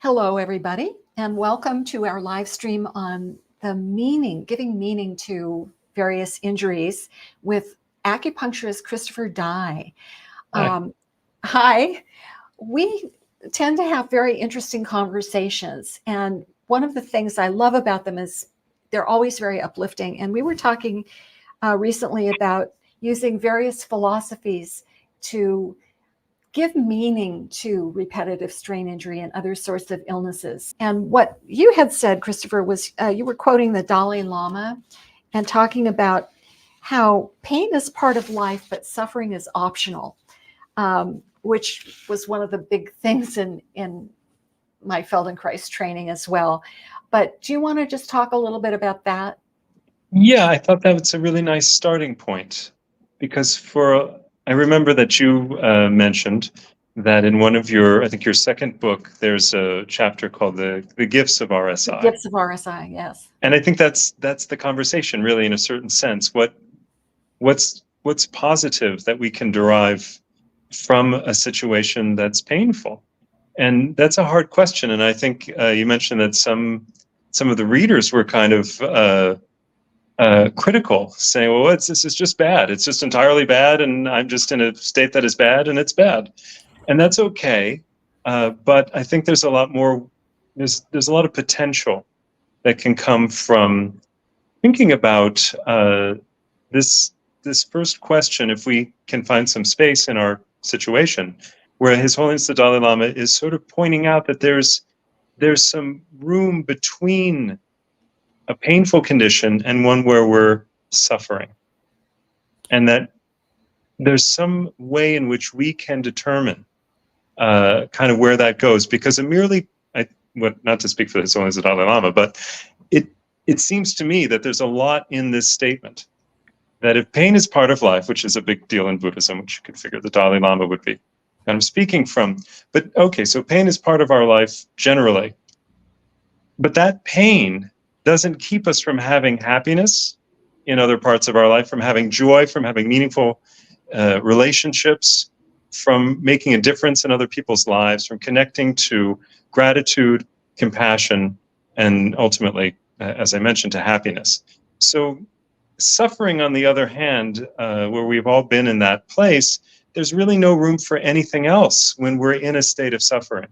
Hello, everybody, and welcome to our live stream on the meaning, giving meaning to various injuries with acupuncturist Christopher Dye. Hi. We tend to have very interesting conversations, and one of the things I love about them is they're always very uplifting. And we were talking recently about using various philosophies to give meaning to repetitive strain injury and other sorts of illnesses. And what you had said, Christopher, was you were quoting the Dalai Lama and talking about how pain is part of life, but suffering is optional, which was one of the big things in my Feldenkrais training as well. But do you want to just talk a little bit about that? Yeah, I thought that was a really nice starting point, because I remember that you mentioned that in one of I think your second book, there's a chapter called the Gifts of RSI. The Gifts of RSI, yes. And I think that's the conversation, really, in a certain sense. What's positive that we can derive from a situation that's painful? And that's a hard question. And I think you mentioned that some of the readers were kind of critical, saying, well, this is just bad. It's just entirely bad, and I'm just in a state that is bad, and it's bad. And that's okay. But I think there's a lot more, there's a lot of potential that can come from thinking about this first question, if we can find some space in our situation, where His Holiness the Dalai Lama is sort of pointing out that there's some room between a painful condition and one where we're suffering, and that there's some way in which we can determine kind of where that goes, because not to speak for His Holiness the Dalai Lama, but it seems to me that there's a lot in this statement, that if pain is part of life, which is a big deal in Buddhism, which you could figure the Dalai Lama would be, and I'm speaking from, but okay, so pain is part of our life generally, but that pain doesn't keep us from having happiness in other parts of our life, from having joy, from having meaningful relationships, from making a difference in other people's lives, from connecting to gratitude, compassion, and ultimately, as I mentioned, to happiness. So suffering, on the other hand, where we've all been in that place, there's really no room for anything else when we're in a state of suffering.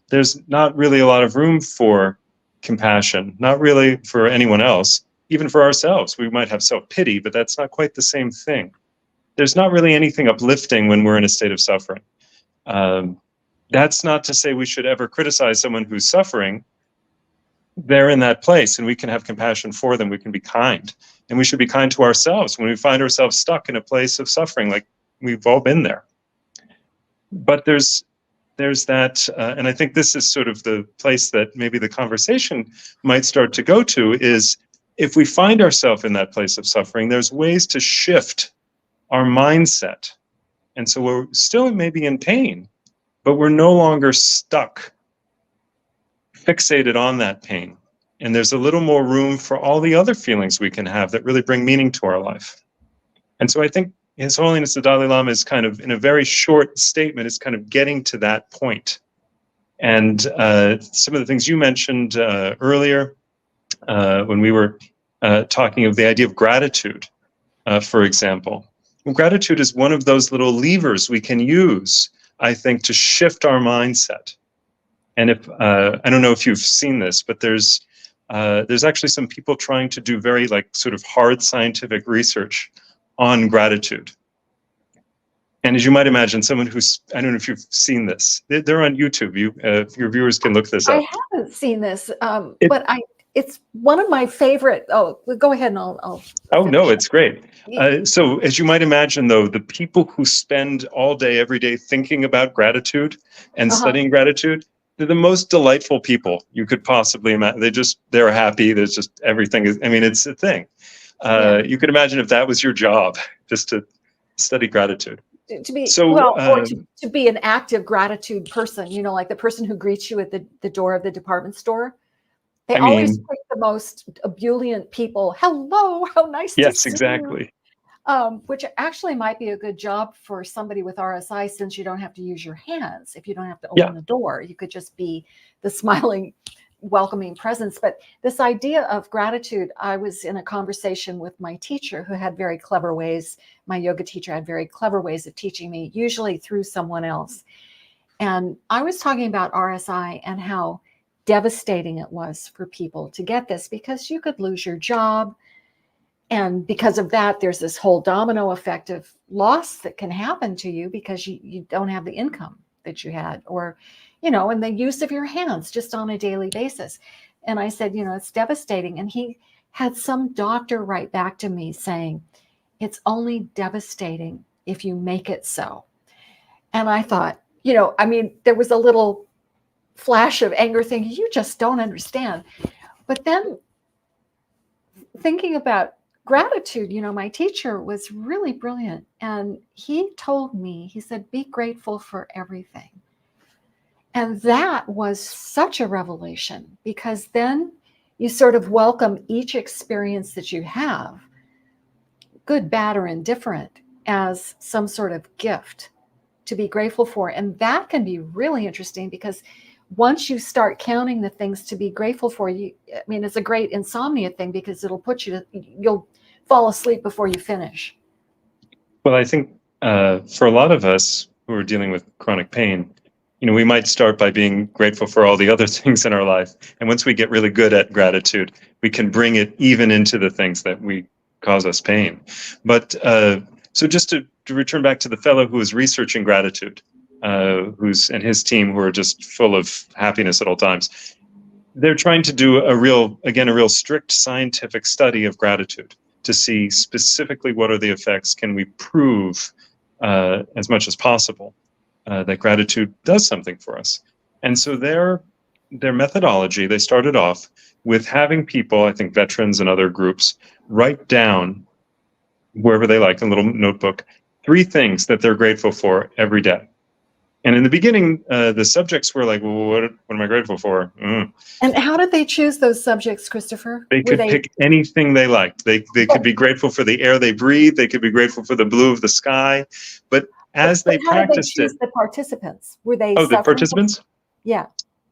There's not really a lot of room for compassion, not really for anyone else, even for ourselves. We might have self-pity, but that's not quite the same thing. There's not really anything uplifting when we're in a state of suffering. That's not to say we should ever criticize someone who's suffering. They're in that place, and we can have compassion for them. We can be kind, and we should be kind to ourselves when we find ourselves stuck in a place of suffering, like we've all been there. But there's that, and I think this is sort of the place that maybe the conversation might start to go to, is if we find ourselves in that place of suffering, there's ways to shift our mindset. And so we're still maybe in pain, but we're no longer stuck, fixated on that pain. And there's a little more room for all the other feelings we can have that really bring meaning to our life. And so I think His Holiness the Dalai Lama is kind of, in a very short statement, is kind of getting to that point. And some of the things you mentioned earlier, when we were talking of the idea of gratitude, for example. Well, gratitude is one of those little levers we can use, I think, to shift our mindset. And if I don't know if you've seen this, but there's actually some people trying to do very sort of hard scientific research on gratitude. And as you might imagine, someone who's, I don't know if you've seen this, they're on YouTube. Your viewers can look this up. I haven't seen this, but it's one of my favorite. Oh, go ahead and I'll Oh, no, it's great. So as you might imagine, though, the people who spend all day, every day thinking about gratitude and studying gratitude, they're the most delightful people you could possibly imagine. They're happy. There's just everything is, I mean, it's a thing. You could imagine if that was your job, just to study gratitude. To be or to be an active gratitude person, like the person who greets you at the door of the department store. They always pick the most ebullient people. Hello, how nice to see you. Yes, exactly. which actually might be a good job for somebody with RSI, since you don't have to use your hands. If you don't have to open Yeah. the door, you could just be the smiling, welcoming presence. But this idea of gratitude, I was in a conversation with my teacher who had very clever ways. My yoga teacher had very clever ways of teaching me, usually through someone else. And I was talking about RSI and how devastating it was for people to get this, because you could lose your job. And because of that, there's this whole domino effect of loss that can happen to you because you don't have the income that you had, or, and the use of your hands just on a daily basis. And I said, it's devastating. And he had some doctor write back to me saying, it's only devastating if you make it so. And I thought, there was a little flash of anger thinking, you just don't understand. But then thinking about gratitude, my teacher was really brilliant. And he told me, he said, be grateful for everything. And that was such a revelation, because then you sort of welcome each experience that you have, good, bad, or indifferent, as some sort of gift to be grateful for. And that can be really interesting, because once you start counting the things to be grateful for, it's a great insomnia thing, because it'll you'll fall asleep before you finish. Well, I think for a lot of us who are dealing with chronic pain, we might start by being grateful for all the other things in our life. And once we get really good at gratitude, we can bring it even into the things that cause us pain. But so just to return back to the fellow who was researching gratitude, and his team, who are just full of happiness at all times, they're trying to do a real strict scientific study of gratitude to see specifically what are the effects. Can we prove as much as possible that gratitude does something for us? And so their methodology, they started off with having people, I think veterans and other groups, write down, wherever they like, a little notebook, 3 things that they're grateful for every day. And in the beginning, the subjects were like, well, what am I grateful for? And how did they choose those subjects, Christopher? They could pick anything they liked. They could be grateful for the air they breathe. They could be grateful for the blue of the sky. But they practiced it. The participants? Were they the participants? Yeah.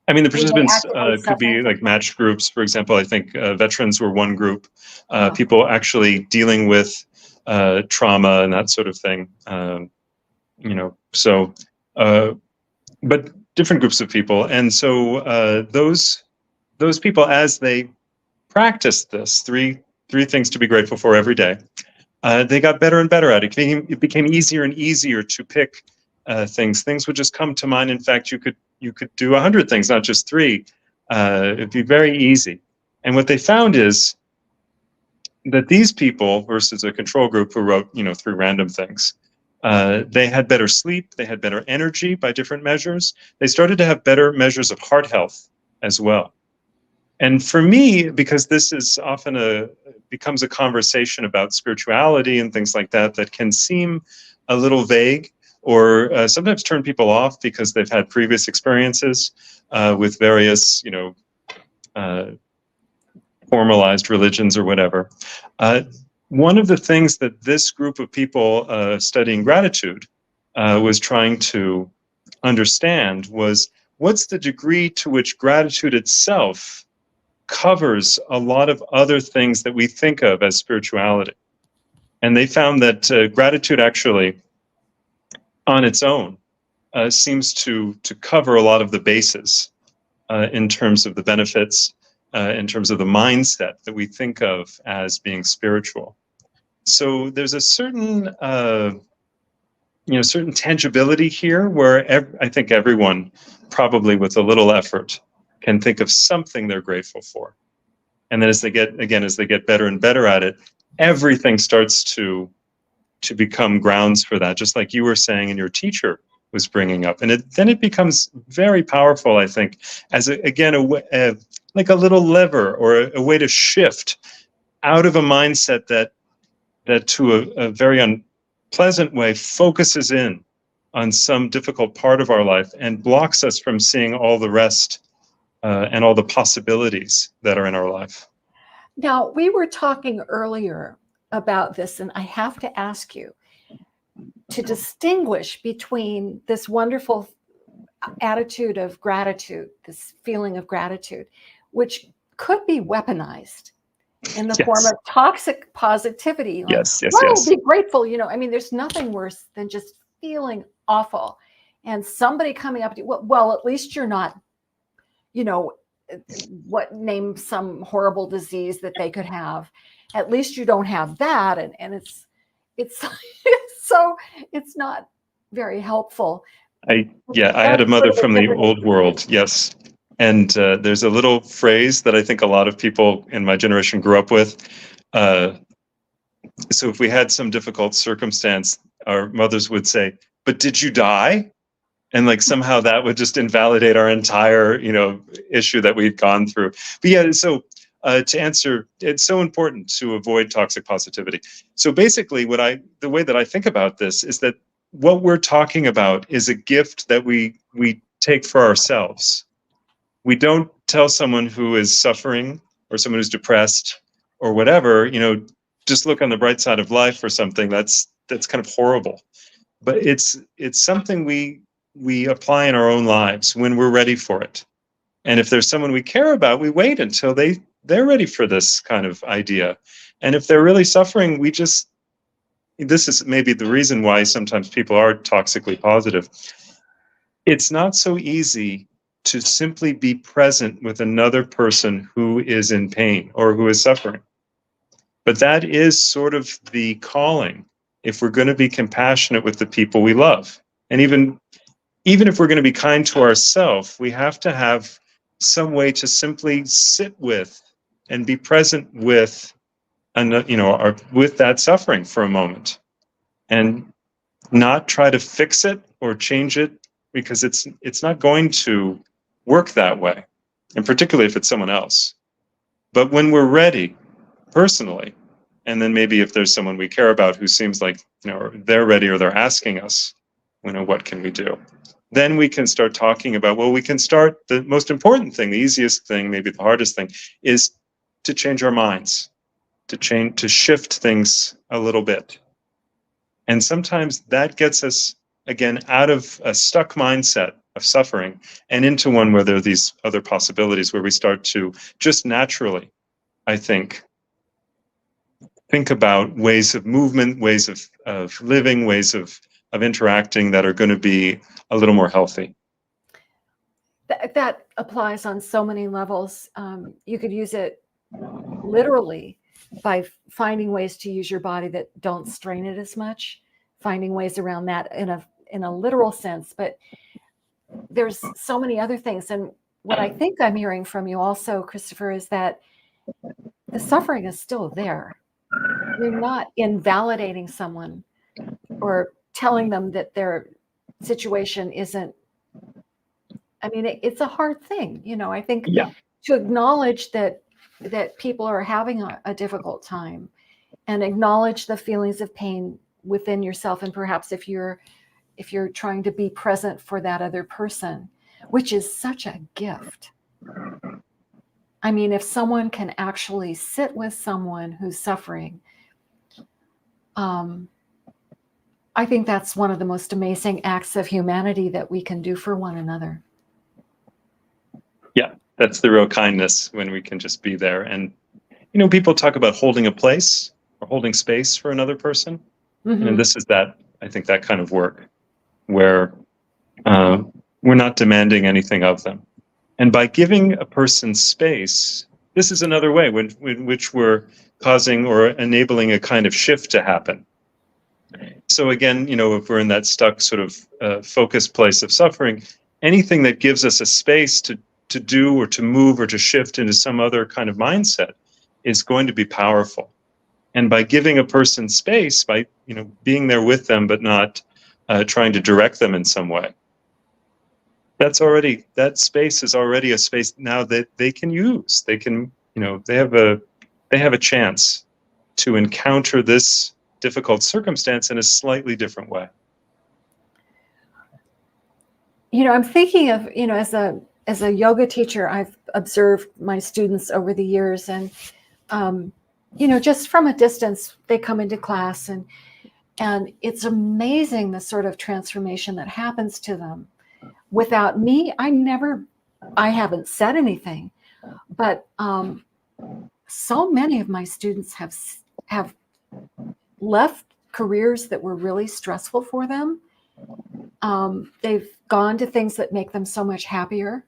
I mean, the participants could be like matched groups. For example, I think veterans were one group. People actually dealing with trauma and that sort of thing. But different groups of people. And so those people, as they practiced this, three things to be grateful for every day, they got better and better at it. It became easier and easier to pick things. Things would just come to mind. In fact, you could do 100 things, not just 3. It'd be very easy. And what they found is that these people, versus a control group who wrote 3 random things, they had better sleep, they had better energy by different measures. They started to have better measures of heart health as well. And for me, because this is often becomes a conversation about spirituality and things like that, that can seem a little vague, or sometimes turn people off because they've had previous experiences with various, formalized religions or whatever. One of the things that this group of people studying gratitude was trying to understand was, what's the degree to which gratitude itself covers a lot of other things that we think of as spirituality. And they found that gratitude actually, on its own, seems to cover a lot of the bases in terms of the benefits, in terms of the mindset that we think of as being spiritual. So there's a certain certain tangibility here, where I think everyone, probably with a little effort, can think of something they're grateful for. And then as they get better and better at it, everything starts to become grounds for that, just like you were saying and your teacher was bringing up. And then it becomes very powerful, I think, as like a little lever, or a way to shift out of a mindset that to a very unpleasant way focuses in on some difficult part of our life and blocks us from seeing all the rest and all the possibilities that are in our life. Now, we were talking earlier about this, and I have to ask you to distinguish between this wonderful attitude of gratitude, this feeling of gratitude, which could be weaponized in the form Yes. of toxic positivity, like, Yes. Yes. whoa, Yes. be grateful. I mean, there's nothing worse than just feeling awful and somebody coming up to you, well, at least you're not, name some horrible disease that they could have. At least you don't have that. And it's so it's not very helpful. I had That's a sort mother of a from the different old world. Yes. And there's a little phrase that I think a lot of people in my generation grew up with. So if we had some difficult circumstance, our mothers would say, "But did you die?" And like somehow that would just invalidate our entire, issue that we'd gone through. But yeah, so to answer, it's so important to avoid toxic positivity. So basically, the way that I think about this is that what we're talking about is a gift that we take for ourselves. We don't tell someone who is suffering or someone who's depressed or whatever, just look on the bright side of life or something. That's kind of horrible. But it's something we apply in our own lives when we're ready for it. And if there's someone we care about, we wait until they're ready for this kind of idea. And if they're really suffering, this is maybe the reason why sometimes people are toxically positive. It's not so easy to simply be present with another person who is in pain or who is suffering. But that is sort of the calling if we're going to be compassionate with the people we love. And even if we're going to be kind to ourselves, we have to have some way to simply sit with and be present with, with that suffering for a moment, and not try to fix it or change it, because it's not going to work that way, and particularly if it's someone else. But when we're ready, personally, and then maybe if there's someone we care about who seems like they're ready or they're asking us, what can we do? Then we can start talking about, we can start, the most important thing, the easiest thing, maybe the hardest thing, is to change our minds, to shift things a little bit. And sometimes that gets us, again, out of a stuck mindset of suffering and into one where there are these other possibilities, where we start to just naturally, I think about ways of movement, ways of living, ways of interacting that are going to be a little more healthy. That applies on so many levels. You could use it literally by finding ways to use your body that don't strain it as much, finding ways around that in a literal sense. But there's so many other things. And what I think I'm hearing from you also, Christopher, is that the suffering is still there. You're not invalidating someone or telling them that their situation isn't. I mean, it's a hard thing. I think to acknowledge that people are having a difficult time, and acknowledge the feelings of pain within yourself. And perhaps if you're trying to be present for that other person, which is such a gift. I mean, if someone can actually sit with someone who's suffering, I think that's one of the most amazing acts of humanity that we can do for one another. Yeah, that's the real kindness, when we can just be there. And, people talk about holding a place or holding space for another person. Mm-hmm. And this is I think that kind of work where we're not demanding anything of them. And by giving a person space, this is another way in which we're causing or enabling a kind of shift to happen. So again, if we're in that stuck sort of focused place of suffering, anything that gives us a space to do or to move or to shift into some other kind of mindset is going to be powerful. And by giving a person space, by being there with them but not trying to direct them in some way, that space is already a space now that they can use. They can, they have a chance to encounter this difficult circumstance in a slightly different way. I'm thinking of, as a yoga teacher, I've observed my students over the years, and just from a distance, they come into class, and it's amazing the sort of transformation that happens to them. Without me, I haven't said anything, but so many of my students have left careers that were really stressful for them. They've gone to things that make them so much happier.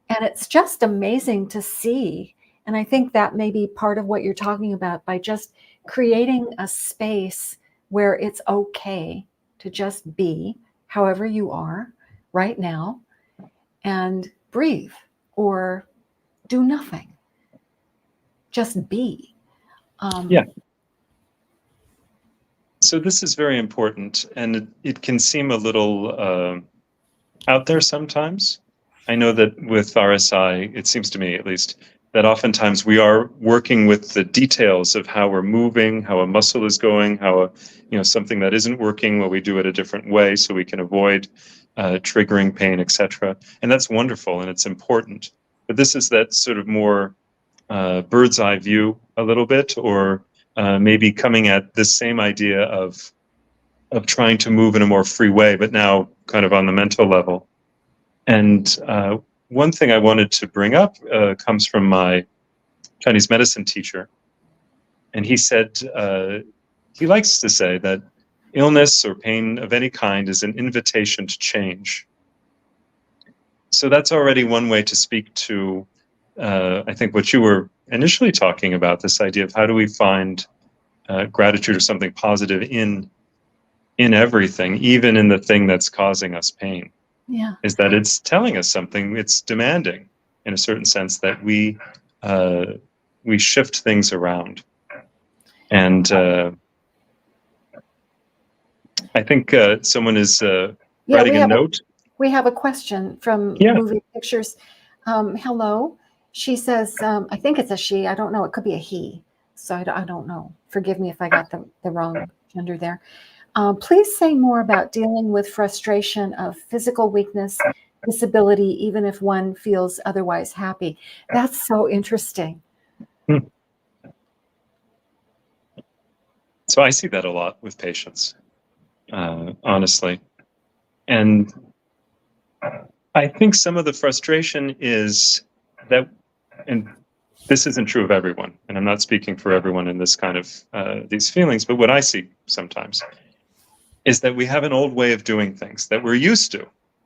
And it's just amazing to see. And I think that may be part of what you're talking about, by just creating a space where it's okay to just be however you are right now and breathe or do nothing. Just be. Yeah. So this is very important, and it can seem a little out there sometimes. I know that with RSI, it seems to me at least, that oftentimes we are working with the details of how we're moving, how a muscle is going, how something that isn't working, well, we do it a different way so we can avoid triggering pain, etc. And that's wonderful, and it's important. But this is that sort of more bird's eye view a little bit, or maybe coming at this same idea of trying to move in a more free way, but now kind of on the mental level. And one thing I wanted to bring up comes from my Chinese medicine teacher. And he said, he likes to say that illness or pain of any kind is an invitation to change. So that's already one way to speak to, I think, what you were initially talking about, this idea of how do we find gratitude or something positive in everything, even in the thing that's causing us pain. Yeah. Is that it's telling us something, it's demanding in a certain sense that we shift things around. And I think someone is writing a note. We have a question from Moving Pictures. Hello. She says, I think it's a she. I don't know. It could be a he. So I don't know. Forgive me if I got the wrong gender there. Please say more about dealing with frustration of physical weakness, disability, even if one feels otherwise happy. That's so interesting. So I see that a lot with patients, honestly. And I think some of the frustration is that, and this isn't true of everyone, and I'm not speaking for everyone in this kind of these feelings, but what I see sometimes is that we have an old way of doing things that we're used to.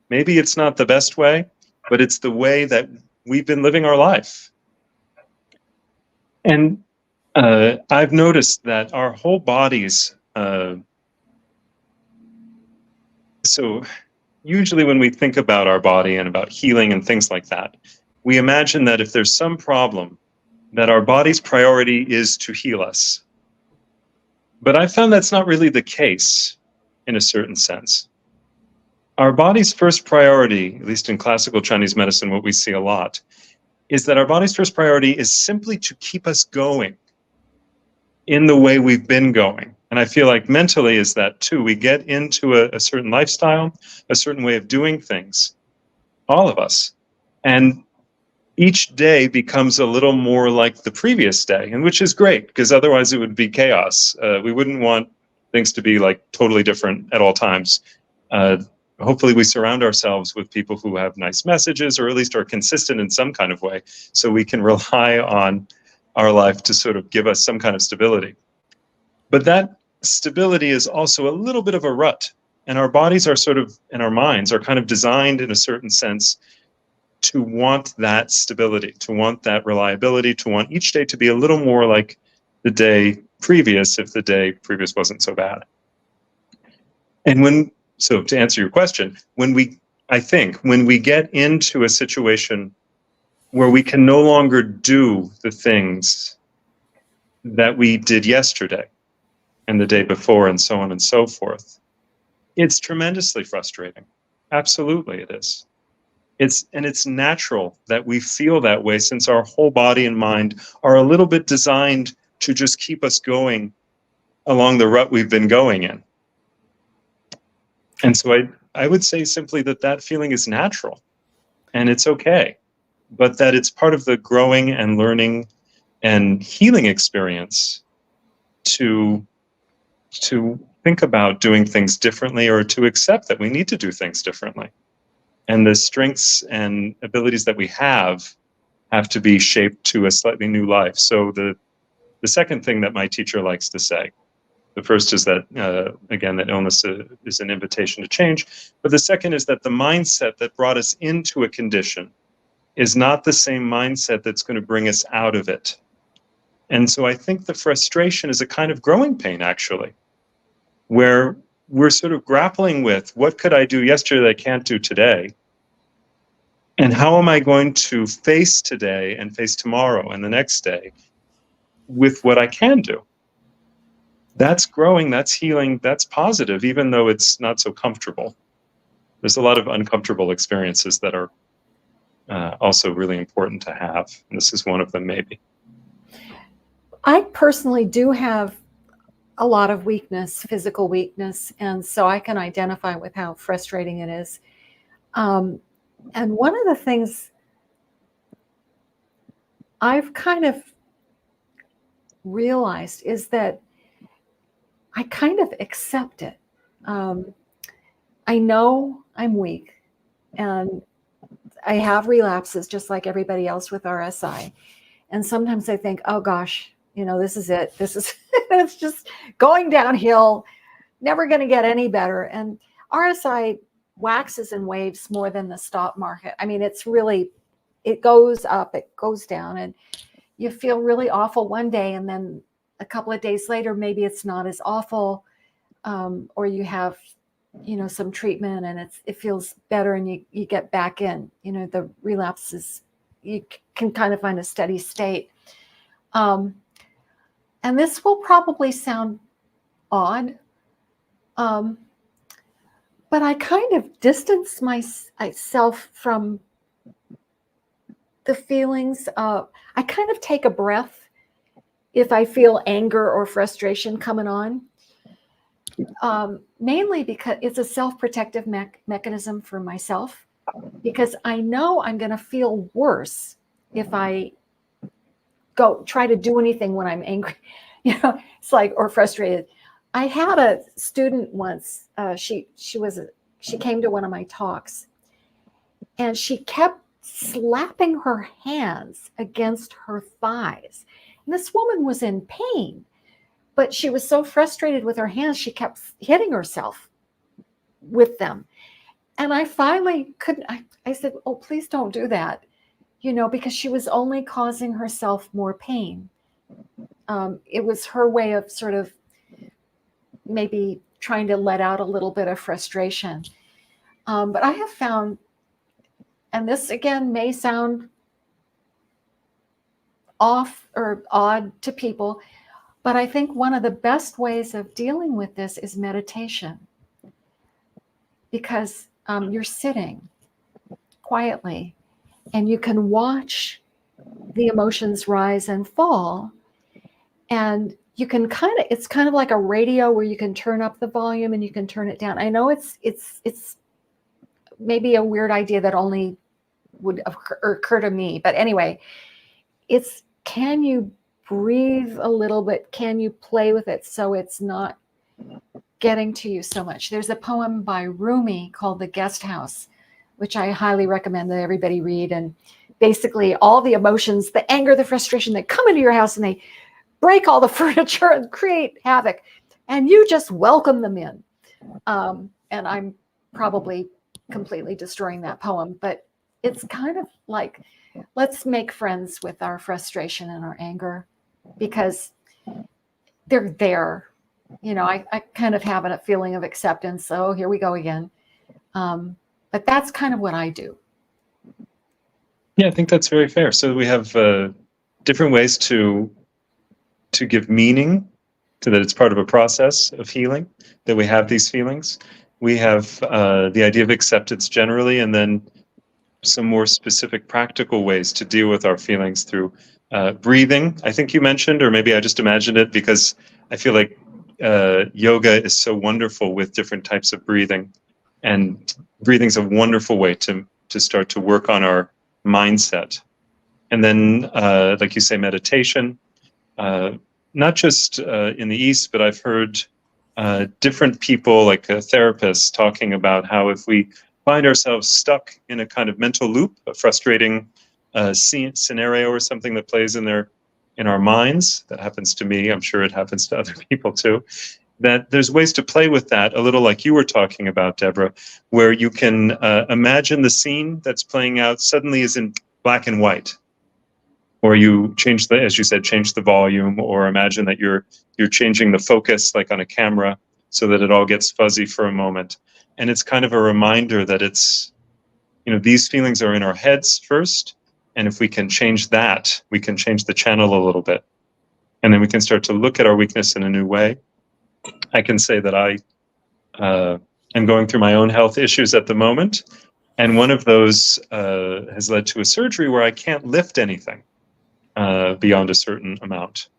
Maybe it's not the best way, but it's the way that we've been living our life. And I've noticed that our whole bodies, so usually when we think about our body and about healing and things like that, we imagine that if there's some problem, that our body's priority is to heal us. But I found that's not really the case in a certain sense. Our body's first priority, at least in classical Chinese medicine, what we see a lot, is that our body's first priority is simply to keep us going in the way we've been going. And I feel like mentally is that too. We get into a certain lifestyle, a certain way of doing things, all of us. And each day becomes a little more like the previous day, and which is great, because otherwise it would be chaos. We wouldn't want things to be like totally different at all times. Hopefully we surround ourselves with people who have nice messages, or at least are consistent in some kind of way, so we can rely on our life to sort of give us some kind of stability. But that stability is also a little bit of a rut, and our bodies are sort of, and our minds are kind of designed in a certain sense to want that stability, to want that reliability, to want each day to be a little more like the day previous, if the day previous wasn't so bad. And so to answer your question, I think when we get into a situation where we can no longer do the things that we did yesterday and the day before and so on and so forth, it's tremendously frustrating. Absolutely it is. It's natural that we feel that way, since our whole body and mind are a little bit designed to just keep us going along the rut we've been going in. And so I would say simply that feeling is natural and it's okay, but that it's part of the growing and learning and healing experience to think about doing things differently, or to accept that we need to do things differently. And the strengths and abilities that we have to be shaped to a slightly new life. So the second thing that my teacher likes to say, the first is that, again, that illness is an invitation to change. But the second is that the mindset that brought us into a condition is not the same mindset that's going to bring us out of it. And so I think the frustration is a kind of growing pain, actually, where we're sort of grappling with, what could I do yesterday that I can't do today? And how am I going to face today and face tomorrow and the next day with what I can do? That's growing, that's healing, that's positive, even though it's not so comfortable. There's a lot of uncomfortable experiences that are also really important to have. And this is one of them, maybe. I personally do have a lot of weakness, physical weakness, and so I can identify with how frustrating it is. And one of the things I've kind of realized is that I kind of accept it. I know I'm weak, and I have relapses just like everybody else with RSI. And sometimes I think, oh gosh, this is it. This is, it's just going downhill, never going to get any better. And RSI waxes and waves more than the stock market. I mean, it's really, it goes up, it goes down, and you feel really awful one day, and then a couple of days later, maybe it's not as awful, or you have, some treatment and it feels better, and you get back in, the relapses, you can kind of find a steady state. And this will probably sound odd, but I kind of distance myself from the feelings of, I kind of take a breath if I feel anger or frustration coming on, mainly because it's a self-protective mechanism for myself, because I know I'm going to feel worse if I go try to do anything when I'm angry, it's like, or frustrated. I had a student once, she came to one of my talks, and she kept slapping her hands against her thighs. And this woman was in pain, but she was so frustrated with her hands, she kept hitting herself with them. And I finally couldn't, I said, oh, please don't do that, because she was only causing herself more pain. It was her way of sort of maybe trying to let out a little bit of frustration. But I have found, and this again may sound off or odd to people, but I think one of the best ways of dealing with this is meditation, because you're sitting quietly and you can watch the emotions rise and fall, and you can it's kind of like a radio where you can turn up the volume and you can turn it down. I know it's maybe a weird idea that only would occur to me, but anyway, can you breathe a little bit? Can you play with it so it's not getting to you so much? There's a poem by Rumi called The Guest House, which I highly recommend that everybody read. And basically all the emotions, the anger, the frustration, they come into your house and they break all the furniture and create havoc, and you just welcome them in. And I'm probably completely destroying that poem, but it's kind of like, let's make friends with our frustration and our anger, because they're there. I kind of have a feeling of acceptance. So here we go again. But that's kind of what I do. Yeah, I think that's very fair. So we have different ways to give meaning to that. It's part of a process of healing that we have these feelings. We have the idea of acceptance generally, and then some more specific practical ways to deal with our feelings through breathing. I think you mentioned, or maybe I just imagined it, because I feel like yoga is so wonderful with different types of breathing, and breathing is a wonderful way to start to work on our mindset And then, like you say, meditation, not just in the East, but I've heard different people, like therapists, talking about how if we find ourselves stuck in a kind of mental loop, a frustrating scenario or something that plays in our minds, that happens to me, I'm sure it happens to other people too, that there's ways to play with that, a little like you were talking about, Deborah, where you can imagine the scene that's playing out suddenly is in black and white. Or you change as you said, change the volume, or imagine that you're changing the focus, like on a camera, so that it all gets fuzzy for a moment. And it's kind of a reminder that it's, these feelings are in our heads first, and if we can change that, we can change the channel a little bit, and then we can start to look at our weakness in a new way. I can say that I am going through my own health issues at the moment, and one of those has led to a surgery where I can't lift anything beyond a certain amount.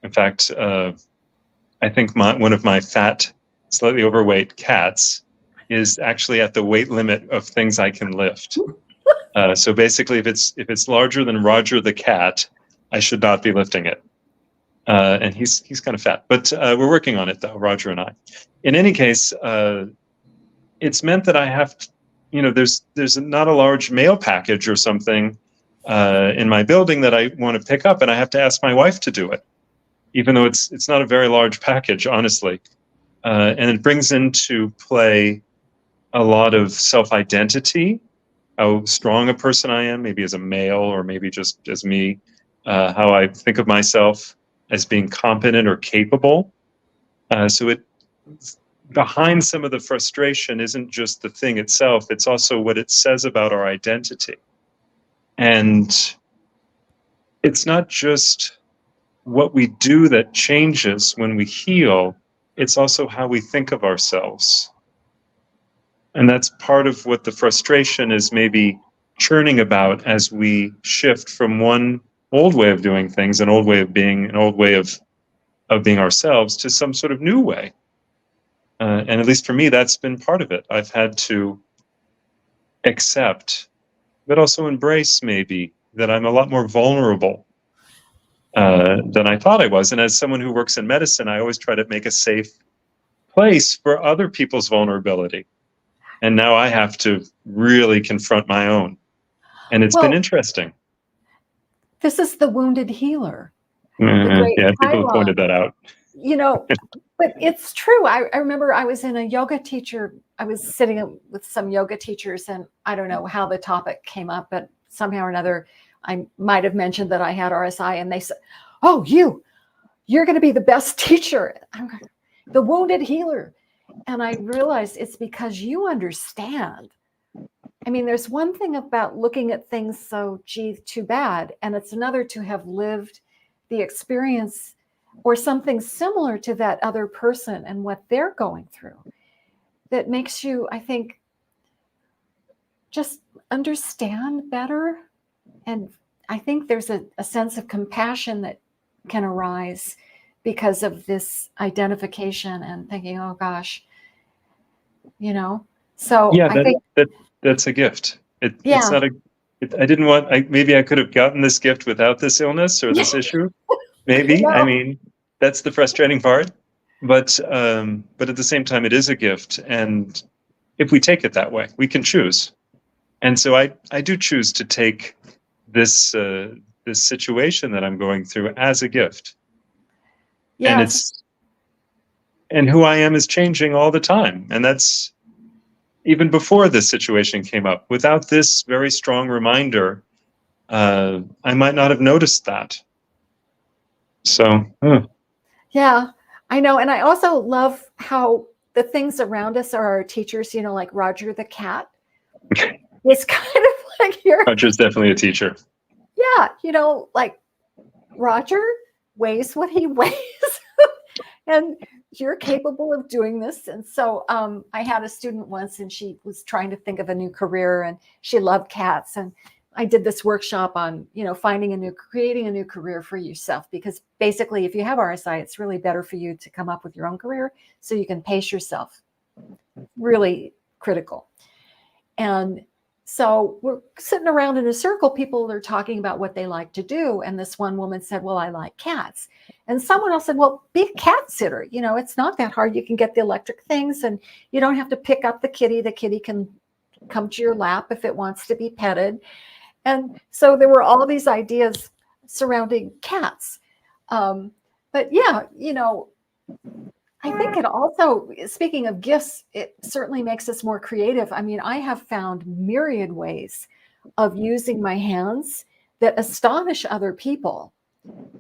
In fact, I think one of my fat, slightly overweight cats is actually at the weight limit of things I can lift. So basically, if it's larger than Roger the cat, I should not be lifting it. And he's kind of fat, but we're working on it, though, Roger and I. In any case, it's meant that I have to, there's not a large mail package or something in my building that I want to pick up, and I have to ask my wife to do it, even though it's not a very large package, honestly. And it brings into play a lot of self-identity, how strong a person I am, maybe as a male or maybe just as me, how I think of myself as being competent or capable. So behind some of the frustration isn't just the thing itself, it's also what it says about our identity. And it's not just what we do that changes when we heal, it's also how we think of ourselves. And that's part of what the frustration is maybe churning about as we shift from one old way of doing things, an old way of being, an old way of being ourselves, to some sort of new way. And at least for me, that's been part of it. I've had to accept, but also embrace maybe, that I'm a lot more vulnerable than I thought I was. And as someone who works in medicine, I always try to make a safe place for other people's vulnerability. And now I have to really confront my own. And it's been interesting. This is the wounded healer. Yeah, people have pointed that out. But it's true. I remember I was in a yoga teacher. I was sitting with some yoga teachers, and I don't know how the topic came up, but somehow or another, I might have mentioned that I had RSI, and they said, "Oh, you're going to be the best teacher." I'm going, the wounded healer. And I realized it's because you understand. I mean, there's one thing about looking at things so, gee, too bad. And it's another to have lived the experience or something similar to that other person and what they're going through that makes you, I think, just understand better. And I think there's a sense of compassion that can arise because of this identification and thinking, oh gosh, so yeah, I think that's a gift. It's not I didn't want, maybe I could have gotten this gift without this illness or this issue. Maybe, I mean, that's the frustrating part, but at the same time, it is a gift. And if we take it that way, we can choose. And so I do choose to take this situation that I'm going through as a gift. Yes. And who I am is changing all the time. And that's even before this situation came up. Without this very strong reminder, I might not have noticed that. So, yeah, I know. And I also love how the things around us are our teachers, like Roger the cat. It's kind of like Roger's definitely a teacher. Yeah, like Roger weighs what he weighs. And you're capable of doing this. And so I had a student once, and she was trying to think of a new career, and she loved cats. And I did this workshop on, creating a new career for yourself, because basically if you have RSI, it's really better for you to come up with your own career so you can pace yourself. Really critical. And So we're sitting around in a circle. People are talking about what they like to do. And this one woman said, well, I like cats. And someone else said, well, be a cat sitter. You know, it's not that hard. You can get the electric things and you don't have to pick up the kitty. The kitty can come to your lap if it wants to be petted. And so there were all these ideas surrounding cats. But yeah, you know, I think it also, speaking of gifts, it certainly makes us more creative. I mean, I have found myriad ways of using my hands that astonish other people.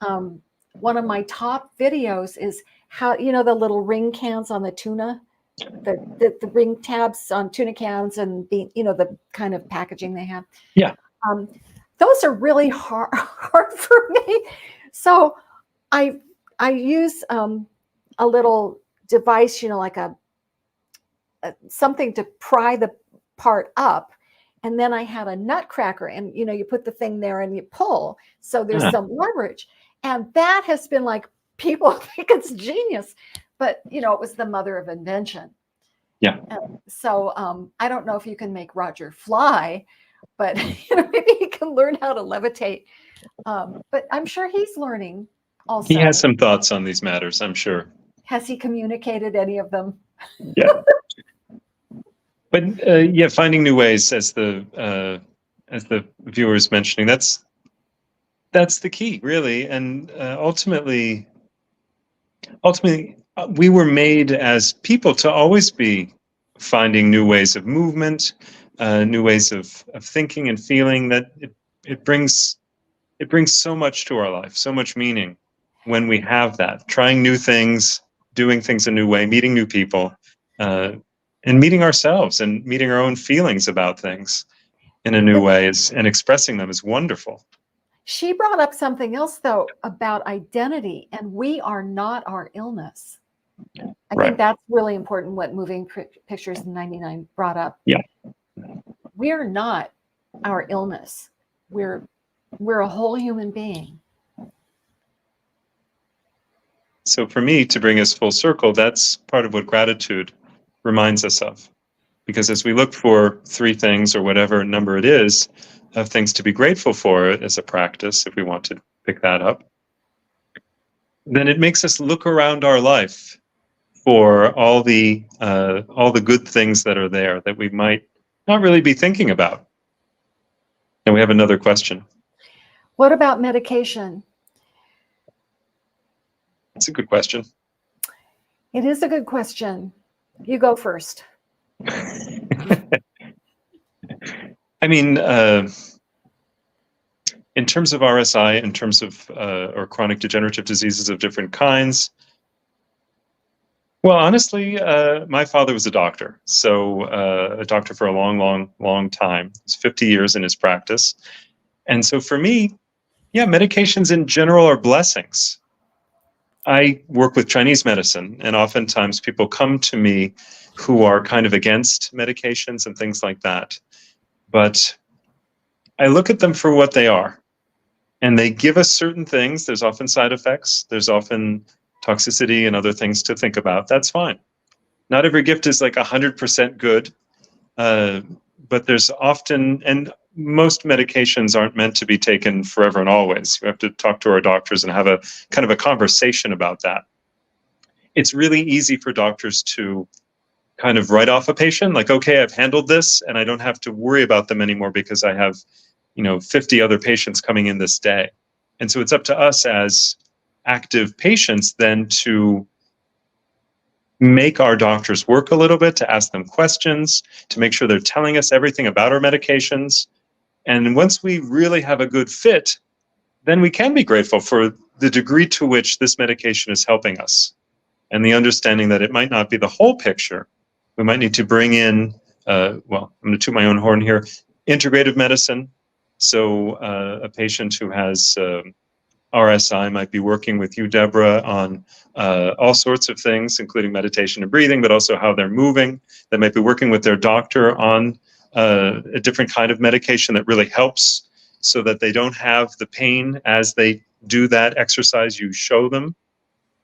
One of my top videos is how, you know, the little ring cans on the tuna, the ring tabs on tuna cans and the, you know, the kind of packaging they have. Yeah. Those are really hard for me. So I use a little device, you know, like a something to pry the part up. And then I had a nutcracker and, you know, you put the thing there and you pull. So there's some leverage. And that has been like, people think it's genius, but, you know, it was the mother of invention. Yeah. So I don't know if you can make Roger fly, but you know, maybe he can learn how to levitate. But I'm sure he's learning also. He has some thoughts on these matters, I'm sure. Has he communicated any of them? Yeah. But yeah, finding new ways, as the viewer is mentioning, that's the key, really. And ultimately, we were made as people to always be finding new ways of movement, new ways of thinking and feeling. That it brings so much to our life, so much meaning when we have that. Trying new things, doing things a new way, meeting new people, and meeting ourselves and meeting our own feelings about things in a new way and expressing them is wonderful. She brought up something else, though, about identity, and we are not our illness. I think that's really important, what Moving Pictures in 99 brought up. Yeah. We're not our illness. We're a whole human being. So for me, to bring us full circle, that's part of what gratitude reminds us of. Because as we look for 3 things or whatever number it is of things to be grateful for as a practice, if we want to pick that up, then it makes us look around our life for all the good things that are there that we might not really be thinking about. And we have another question. What about medication? That's a good question. It is a good question. You go first. I mean, in terms of RSI, in terms of or chronic degenerative diseases of different kinds, well, honestly, my father was a doctor, so a doctor for a long time. He's 50 years in his practice. And so for me, yeah, medications in general are blessings. I work with Chinese medicine, and oftentimes people come to me who are kind of against medications and things like that. But I look at them for what they are, and they give us certain things. There's often side effects. There's often toxicity and other things to think about. That's fine. Not every gift is like 100% good, but there's often, and most medications aren't meant to be taken forever and always. We have to talk to our doctors and have a kind of a conversation about that. It's really easy for doctors to kind of write off a patient, like, okay, I've handled this and I don't have to worry about them anymore because I have, 50 other patients coming in this day. And so it's up to us as active patients then to make our doctors work a little bit, to ask them questions, to make sure they're telling us everything about our medications. And once we really have a good fit, then we can be grateful for the degree to which this medication is helping us, and the understanding that it might not be the whole picture. We might need to bring in, I'm going to toot my own horn here, integrative medicine. So a patient who has RSI might be working with you, Deborah, on all sorts of things, including meditation and breathing, but also how they're moving. They might be working with their doctor on a different kind of medication that really helps so that they don't have the pain as they do that exercise you show them.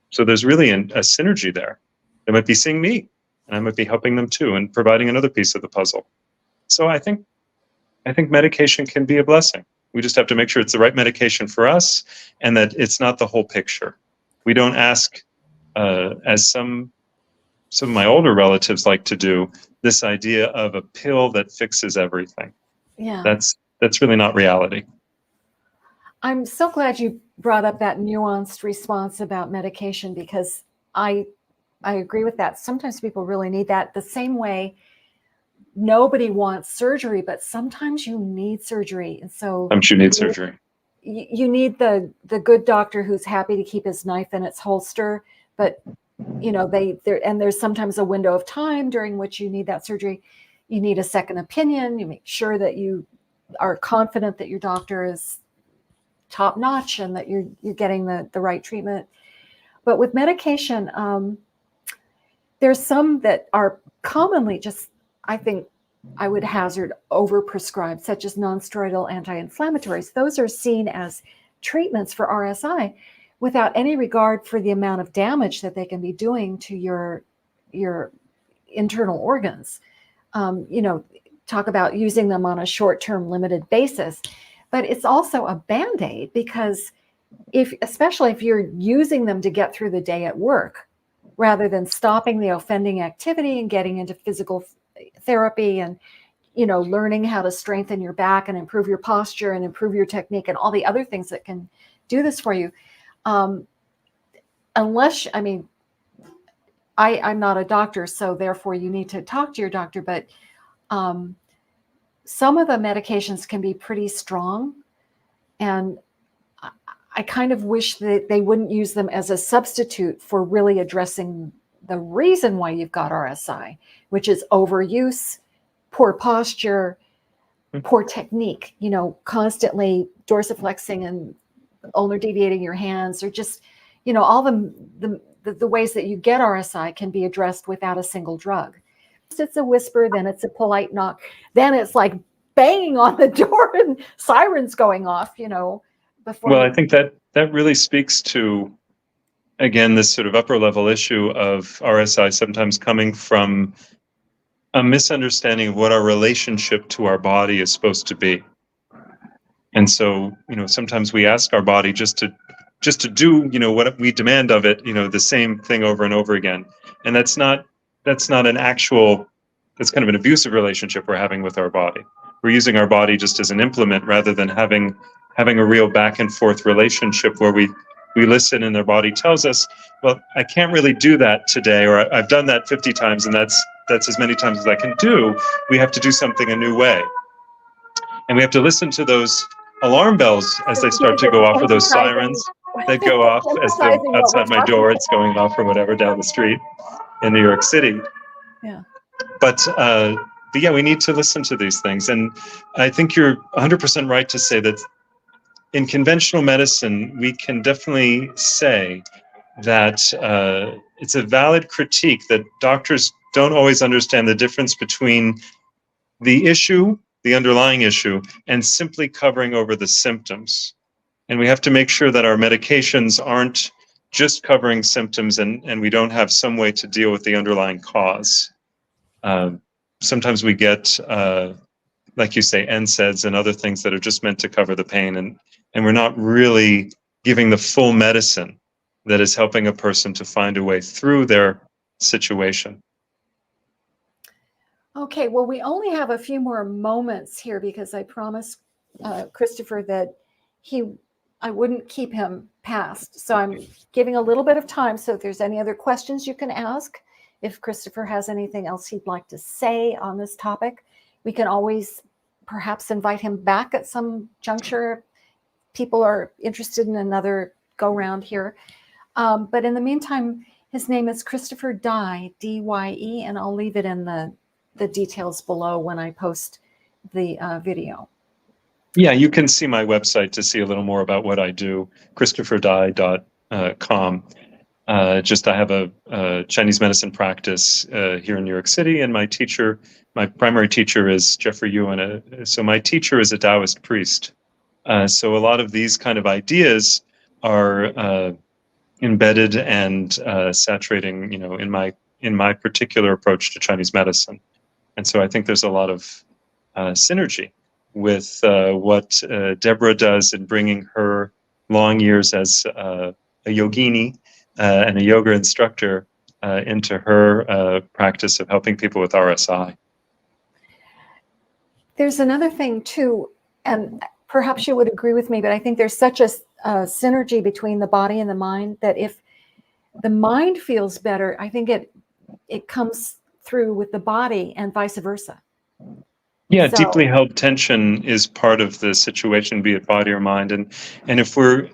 So there's really a synergy there. They might be seeing me, and I might be helping them too and providing another piece of the puzzle. So I think I think medication can be a blessing. We just have to make sure it's the right medication for us and that it's not the whole picture. We don't ask, as some of my older relatives like to do, this idea of a pill that fixes everything. Yeah. That's really not reality. I'm so glad you brought up that nuanced response about medication, because I agree with that. Sometimes people really need that. The same way nobody wants surgery, but sometimes you need surgery. And so You need surgery. You need the good doctor who's happy to keep his knife in its holster, but there's sometimes a window of time during which you need that surgery. You need a second opinion. You make sure that you are confident that your doctor is top notch and that you're getting the right treatment. But with medication, there's some that are commonly just, I think I would hazard, overprescribed, such as nonsteroidal anti-inflammatories. Those are seen as treatments for RSI without any regard for the amount of damage that they can be doing to your internal organs. Talk about using them on a short-term limited basis, but it's also a Band-Aid, because especially if you're using them to get through the day at work, rather than stopping the offending activity and getting into physical therapy and learning how to strengthen your back and improve your posture and improve your technique and all the other things that can do this for you. I'm not a doctor, so therefore you need to talk to your doctor, but some of the medications can be pretty strong, and I kind of wish that they wouldn't use them as a substitute for really addressing the reason why you've got RSI, which is overuse, poor posture, poor technique, constantly dorsiflexing and ulnar deviating your hands, or just, all the ways that you get RSI can be addressed without a single drug. It's a whisper, then it's a polite knock, then it's like banging on the door and sirens going off, before. Well, I think that really speaks to, again, this sort of upper level issue of RSI sometimes coming from a misunderstanding of what our relationship to our body is supposed to be. And so, sometimes we ask our body just to do, what we demand of it, the same thing over and over again. And that's not an actual, that's kind of an abusive relationship we're having with our body. We're using our body just as an implement rather than having a real back and forth relationship where we listen and their body tells us, well, I can't really do that today, or I've done that 50 times and that's as many times as I can do. We have to do something a new way. And we have to listen to those alarm bells as they start to go off, or those sirens that go off as they're outside my door. It's going off or whatever down the street in New York City. Yeah. But yeah, we need to listen to these things. And I think you're 100% right to say that in conventional medicine, we can definitely say that it's a valid critique that doctors don't always understand the difference between the issue, the underlying issue, and simply covering over the symptoms. And we have to make sure that our medications aren't just covering symptoms and we don't have some way to deal with the underlying cause. Sometimes we get, like you say, NSAIDs and other things that are just meant to cover the pain, and we're not really giving the full medicine that is helping a person to find a way through their situation. Okay, well, we only have a few more moments here because I promised Christopher that I wouldn't keep him past. So I'm giving a little bit of time. So if there's any other questions you can ask, if Christopher has anything else he'd like to say on this topic, we can always perhaps invite him back at some juncture. People are interested in another go round here. But in the meantime, his name is Christopher Dye, D-Y-E, and I'll leave it in the details below when I post the video. Yeah, you can see my website to see a little more about what I do, ChristopherDye.com. I have a Chinese medicine practice here in New York City, and my primary teacher is Jeffrey Yuan. So my teacher is a Taoist priest. So a lot of these kind of ideas are embedded and saturating, in my particular approach to Chinese medicine. And so I think there's a lot of synergy with what Deborah does in bringing her long years as a yogini and a yoga instructor into her practice of helping people with RSI. There's another thing too, and perhaps you would agree with me, but I think there's such a synergy between the body and the mind that if the mind feels better, I think it comes through with the body and vice versa. Yeah, So, deeply held tension is part of the situation, be it body or mind. And if we're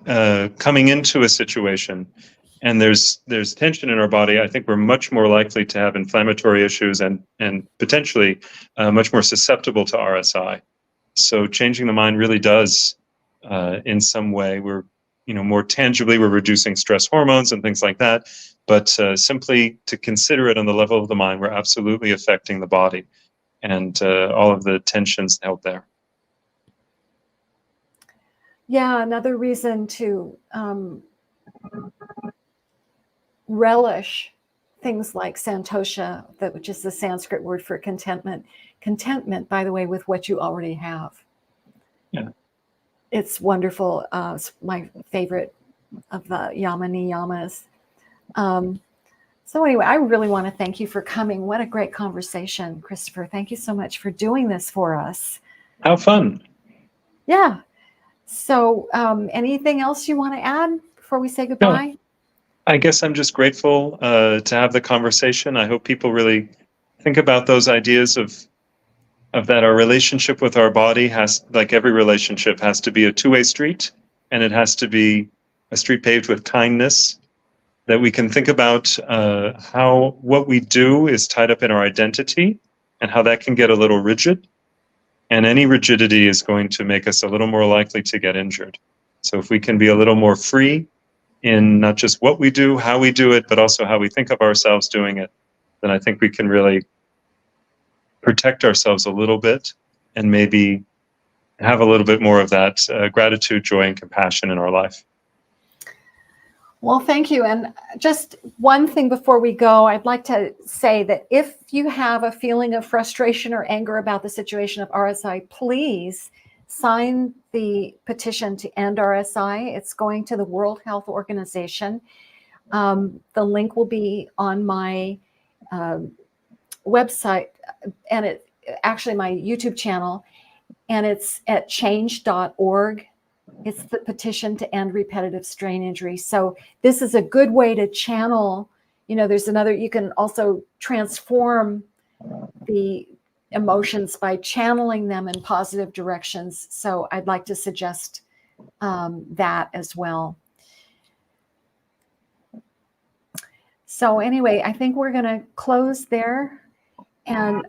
coming into a situation and there's tension in our body, I think we're much more likely to have inflammatory issues and potentially much more susceptible to RSI. So changing the mind really does, in some way, we're more tangibly, we're reducing stress hormones and things like that. But simply to consider it on the level of the mind, we're absolutely affecting the body and all of the tensions held there. yeah, another reason to relish things like santosha, which is the Sanskrit word for contentment. Contentment, by the way, with what you already have. Yeah. It's wonderful. It's my favorite of the yama niyamas. So anyway, I really want to thank you for coming. What a great conversation, Christopher. Thank you so much for doing this for us. How fun. Yeah. So anything else you want to add before we say goodbye? No, I guess I'm just grateful to have the conversation. I hope people really think about those ideas of that our relationship with our body has, like every relationship, has to be a two-way street, and it has to be a street paved with kindness, that we can think about how what we do is tied up in our identity and how that can get a little rigid. And any rigidity is going to make us a little more likely to get injured. So if we can be a little more free in not just what we do, how we do it, but also how we think of ourselves doing it, then I think we can really protect ourselves a little bit and maybe have a little bit more of that gratitude, joy, and compassion in our life. Well, thank you. And just one thing before we go, I'd like to say that if you have a feeling of frustration or anger about the situation of RSI, please sign the petition to end RSI. It's going to the World Health Organization. The link will be on my website, and it actually my YouTube channel, and it's at change.org. It's the petition to end repetitive strain injury. So this is a good way to channel, there's another, you can also transform the emotions by channeling them in positive directions. So I'd like to suggest that as well. So anyway, I think we're going to close there. And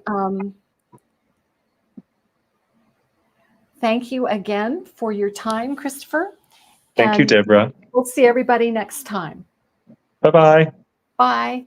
thank you again for your time, Christopher. Thank you, Deborah. We'll see everybody next time. Bye-bye. Bye.